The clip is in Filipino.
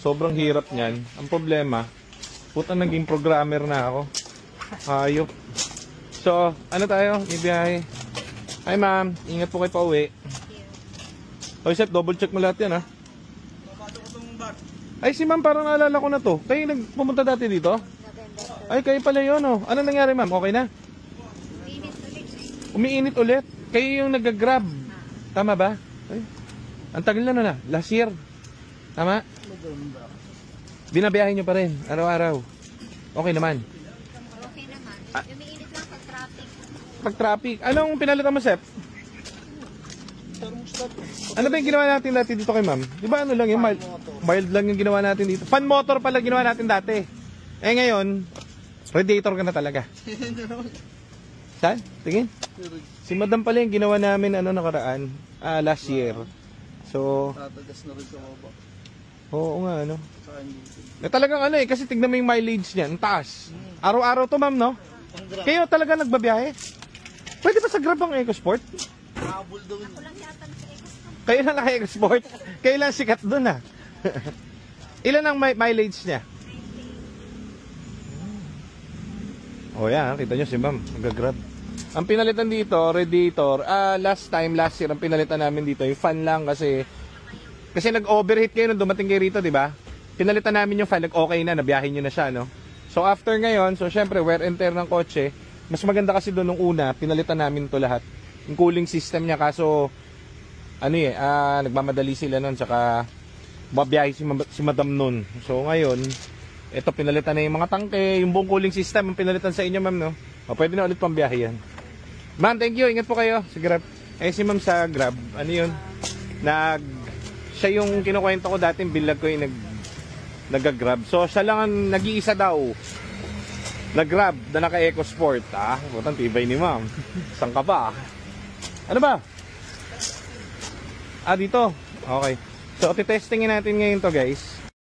Sobrang hirap niyan. Ang problema, puta naging programmer na ako. Ayop. So, ano tayo? Ibiyahe. Hi ma'am, ingat po kayo pa uwi. Oy, Sep, double check mo lahat yan ha. Ay, si ma'am parang naalala ko na to. Kayo nagpumunta dati dito? Ay, kayo pala yun oh. Ano nangyari ma'am? Okay na? Umiinit ulit. Kayo yung nag-grab. Tama ba? Ay, ang tagal na. Last year. Tama? Binabiyahin nyo pa rin, araw-araw. Okay naman. Okay naman. Umiinit lang pag traffic. Pag traffic. Anong pinalitan mo, Sep? Ano ba yung ginawa natin dati dito kay ma'am? Di ba ano lang yung mild lang yung ginawa natin dito? Fan motor pala ginawa natin dati. Eh ngayon, radiator ka na talaga. Saan? Tingin. Si madam pala yung ginawa namin ano nakaraan. Last year. So, tatagas na rin sa baba. oo nga ano. Eh talagang ano eh, kasi tignan mo yung mileage niya, ang taas. Araw-araw to ma'am, no? Kayo talaga nagbabiyahe? Pwede ba sa Grab ang EcoSport? Habol daw. Ako lang yata sa EcoSport. Kayo lang naka-EcoSport? Kayo lang sikat dun ah. Ilan ang mileage niya? Oh yan, kita nyo si ma'am, nag-Grab. Ang pinalitan dito, radiator, last year, ang pinalitan namin dito, yung fan lang kasi nag-overheat kayo nung dumating kayo rito, di ba? Pinalitan namin yung fan, nag-okay na, nabiyahin nyo na siya, no? So after ngayon, so syempre, wear and tear ng kotse, mas maganda kasi doon nung una, pinalitan namin to lahat. Yung cooling system niya, kaso, nagmamadali sila nun, saka, babiyahe si madam nun. So ngayon, ito pinalitan na yung mga tangke, yung buong cooling system, ang pinalitan sa inyo, ma'am, no? O, pwede na ulit pang biyahe yan. Ma'am, thank you. Ingat po kayo sa Grab. Eh, si ma'am sa Grab, ano yun? Siya yung kinukwento ko dati, bilag ko yung nag-Grab. So, siya lang ang nag-iisa daw. Nag-Grab na naka-EcoSport. Butang tibay ni ma'am. Saan ka ba? Ano ba? Dito. Okay. So, titestingin natin ngayon to guys.